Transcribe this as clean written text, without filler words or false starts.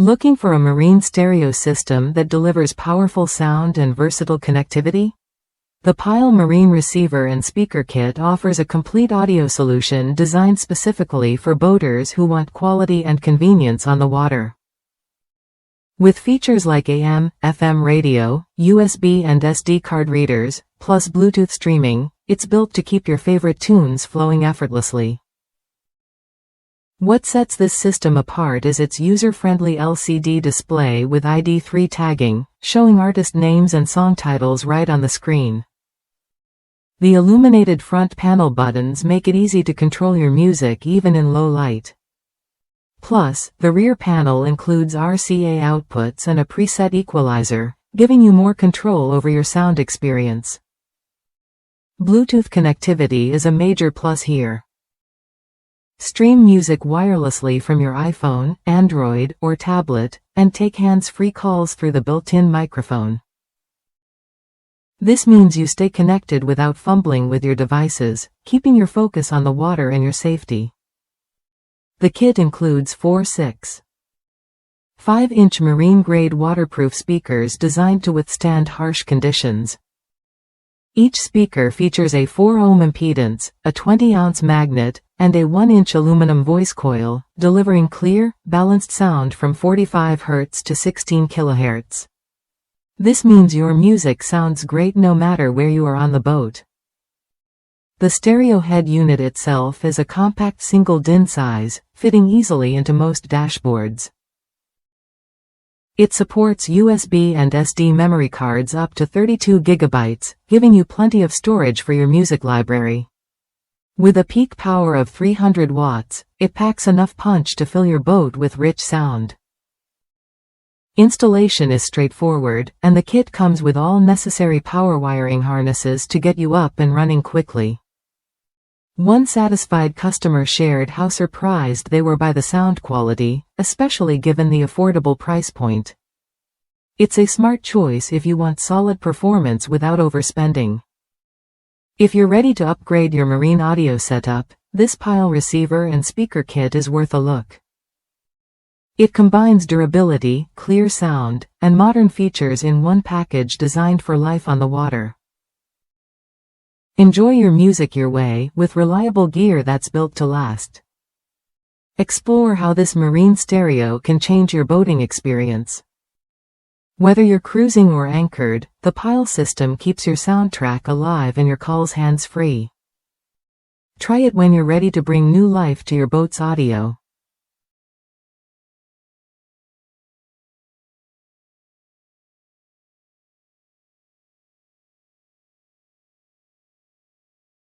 Looking for a marine stereo system that delivers powerful sound and versatile connectivity? The Pyle Marine Receiver and Speaker Kit offers a complete audio solution designed specifically for boaters who want quality and convenience on the water. With features like AM, FM radio, USB and SD card readers, plus Bluetooth streaming, it's built to keep your favorite tunes flowing effortlessly. What sets this system apart is its user-friendly LCD display with ID3 tagging, showing artist names and song titles right on the screen. The illuminated front panel buttons make it easy to control your music even in low light. Plus, the rear panel includes RCA outputs and a preset equalizer, giving you more control over your sound experience. Bluetooth connectivity is a major plus here. Stream music wirelessly from your iPhone, Android, or tablet, and take hands-free calls through the built-in microphone. This means you stay connected without fumbling with your devices, keeping your focus on the water and your safety. The kit includes 4 6.5-inch marine-grade waterproof speakers designed to withstand harsh conditions. Each speaker features a 4-ohm impedance, a 20-ounce magnet, and a 1-inch aluminum voice coil, delivering clear, balanced sound from 45 Hz to 16 kHz. This means your music sounds great no matter where you are on the boat. The stereo head unit itself is a compact single DIN size, fitting easily into most dashboards. It supports USB and SD memory cards up to 32 GB, giving you plenty of storage for your music library. With a peak power of 300 watts, it packs enough punch to fill your boat with rich sound. Installation is straightforward, and the kit comes with all necessary power wiring harnesses to get you up and running quickly. One satisfied customer shared how surprised they were by the sound quality, especially given the affordable price point. It's a smart choice if you want solid performance without overspending. If you're ready to upgrade your marine audio setup, this Pyle receiver and speaker kit is worth a look. It combines durability, clear sound, and modern features in one package designed for life on the water. Enjoy your music your way with reliable gear that's built to last. Explore how this marine stereo can change your boating experience. Whether you're cruising or anchored, the Pyle system keeps your soundtrack alive and your calls hands-free. Try it when you're ready to bring new life to your boat's audio.